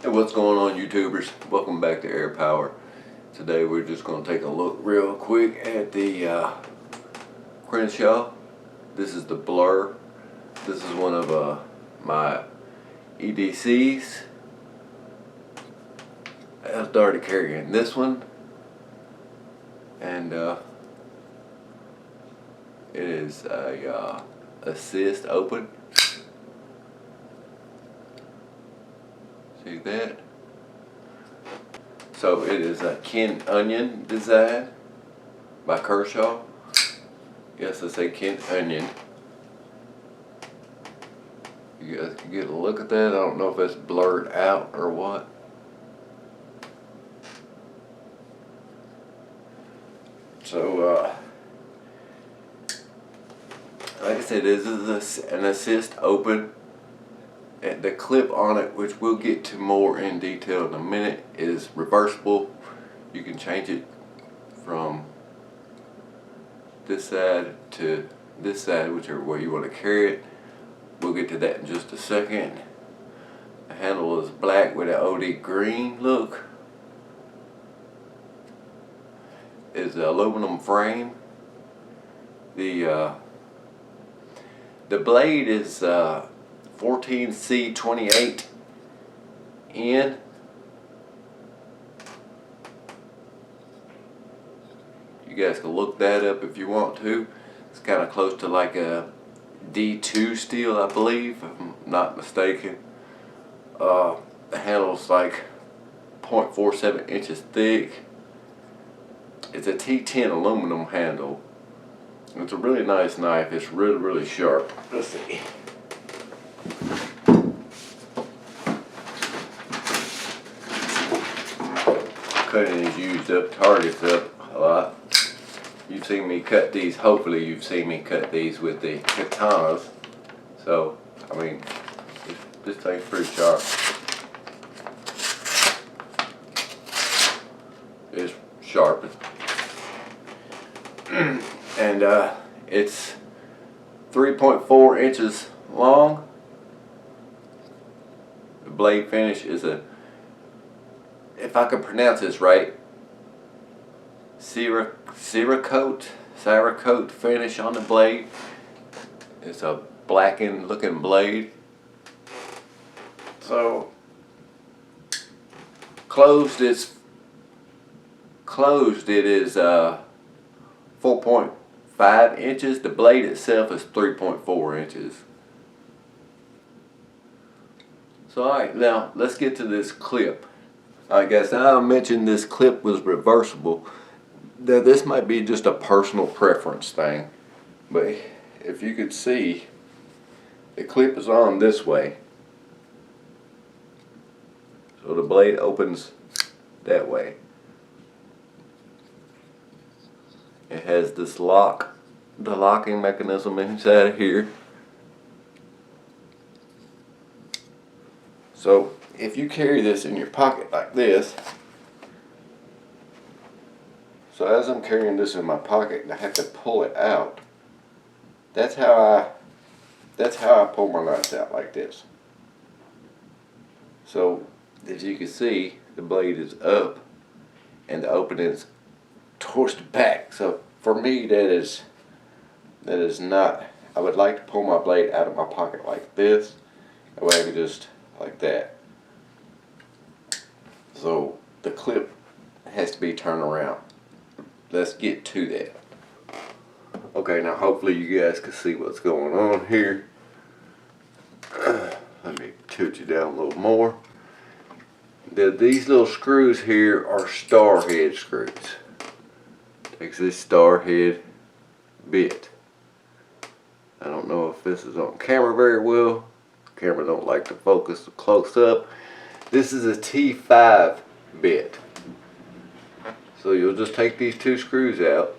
Hey, what's going on, YouTubers? Welcome back to Air Power. Today we're just going to take a look real quick at the Kershaw. This is the Blur. This is one of my EDCs. I started carrying this one, and it is a assist open. See that? So it is a Kent Onion design by Kershaw. Yes, I say Kent Onion. You guys can get a look at that. I don't know if it's blurred out or what. So, like I said, this is an assist open. And the clip on it, which we'll get to more in detail in a minute, is reversible. You can change it from this side to this side, whichever way you want to carry it. We'll get to that in just a second. The handle is black with an OD green look. It's an aluminum frame. The blade is 14C28N. You guys can look that up if you want to. It's kind of close to like a D2 steel, I believe, if I'm not mistaken. The handle's like 0.47 inches thick. It's a T10 aluminum handle. It's a really nice knife. It's really, really sharp. Let's see. Cutting these used up targets up a lot. You've seen me cut these, hopefully you've seen me cut these with the katanas. So, I mean, this thing's pretty sharp. It's sharp. And it's 3.4 inches long. The blade finish is a, if I can pronounce this right, Cerakote finish on the blade. It's a blackened looking blade. So closed it is 4.5 inches. The blade itself is 3.4 inches. So alright, now let's get to this clip. Alright guys, now I mentioned this clip was reversible. Now this might be just a personal preference thing, but if you could see, the clip is on this way. So the blade opens that way. It has this lock, the locking mechanism inside of here. So if you carry this in your pocket like this, so as I'm carrying this in my pocket and I have to pull it out, that's how I pull my knives out, like this. So as you can see, the blade is up and the opening is towards the back. So for me, that is not, I would like to pull my blade out of my pocket like this. That way I can just like that. So the clip has to be turned around. Let's get to that. Okay, now hopefully you guys can see what's going on here. Let me tilt you down a little more. These little screws here are star head screws. Takes this star head bit. I don't know if this is on camera very well. Camera don't like to focus close up. This is a T5 bit. So you'll just take these two screws out.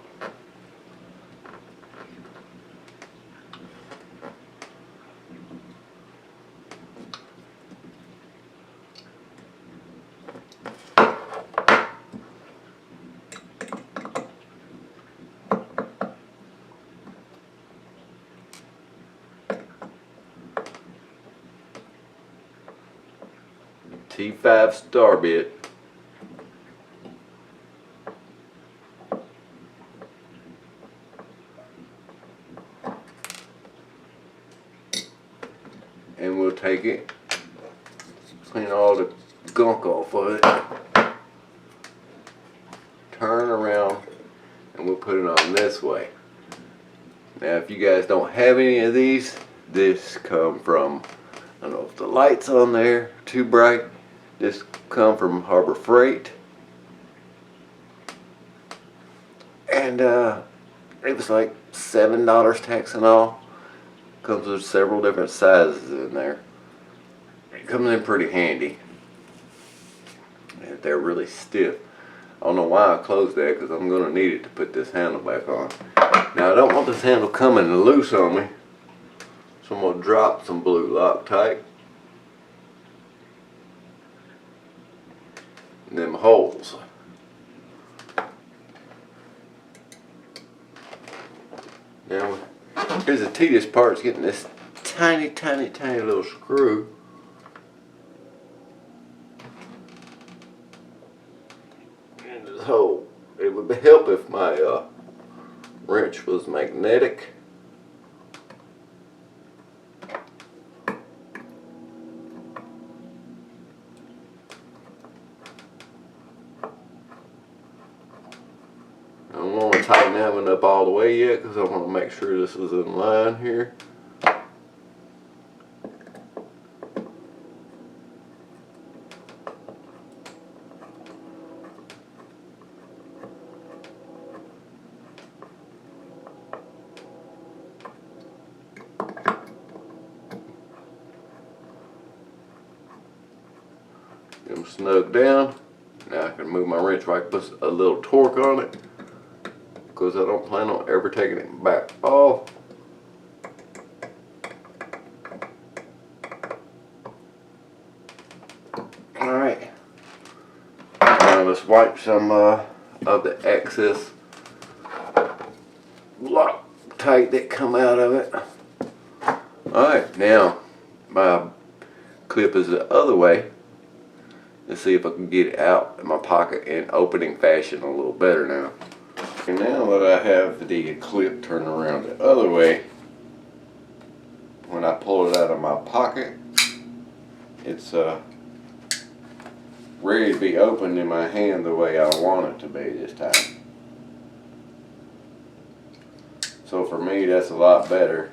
T5 star bit. And we'll take it, clean all the gunk off of it, turn around, and we'll put it on this way. Now if you guys don't have any of these, this come from, I don't know if the light's on there too bright, this come from Harbor Freight, and it was like $7 tax and all. Comes with several different sizes in there. It comes in pretty handy. And they're really stiff. I don't know why I closed that, because I'm going to need it to put this handle back on. Now I don't want this handle coming loose on me, so I'm going to drop some blue Loctite in them holes. Now here's the tedious part, is getting this tiny little screw in this hole. It would help if my wrench was magnetic. I don't want to tighten that one up all the way yet, because I want to make sure this is in line here. Get them snug down. Now I can move my wrench right, put a little torque on it, because I don't plan on ever taking it back off. Alright, now let's wipe some of the excess Loctite that come out of it. Alright, now my clip is the other way. Let's see if I can get it out of my pocket in opening fashion a little better now. And now that I have the clip turned around the other way, when I pull it out of my pocket, it's ready to be opened in my hand the way I want it to be this time. So for me, that's a lot better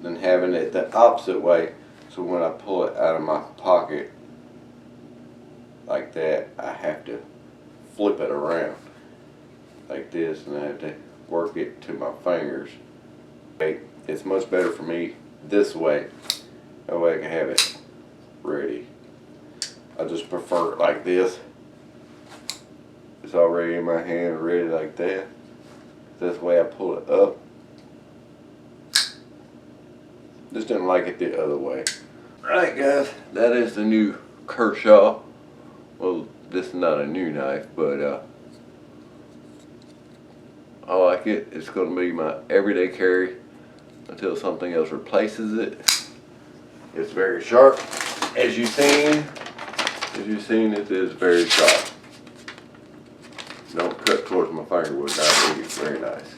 than having it the opposite way. So when I pull it out of my pocket like that, I have to flip it around like this, and I have to work it to my fingers. It's much better for me this way. That way I can have it ready. I just prefer it like this. It's already in my hand, ready like that. This way I pull it up. Just didn't like it the other way. Alright guys, that is the new Kershaw. Well, this is not a new knife, but I like it. It's going to be my everyday carry until something else replaces it. It's very sharp. As you've seen, it is very sharp. Don't cut towards my finger would not be very nice.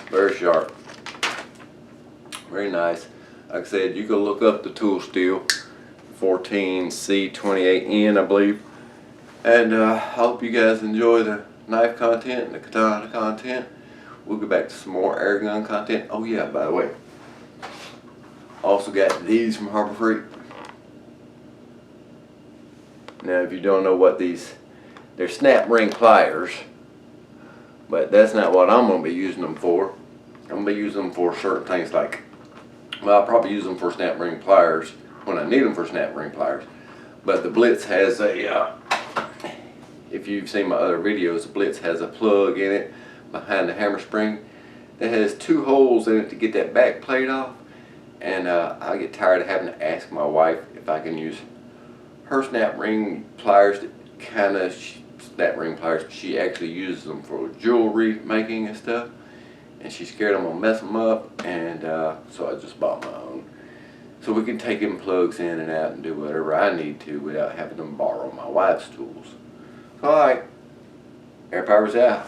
Very sharp. Very nice. Like I said, you can look up the tool steel 14C28N, I believe. And I hope you guys enjoy the knife content and the katana content. We'll get back to some more air gun content. Oh yeah, by the way, also got these from Harbor Freight. Now if you don't know what these, they're snap ring pliers, but that's not what I'm going to be using them for. I'm going to be using them for certain things like, well, I'll probably use them for snap ring pliers when I need them for snap ring pliers. But the Blitz has a, if you've seen my other videos, the Blitz has a plug in it behind the hammer spring that has 2 holes in it to get that back plate off. And I get tired of having to ask my wife if I can use her snap ring pliers, kind of snap ring pliers. She actually uses them for jewelry making and stuff, and she's scared I'm gonna mess them up, and so I just bought my own. So we can take them plugs in and out and do whatever I need to without having to borrow my wife's tools. So alright, air power's out.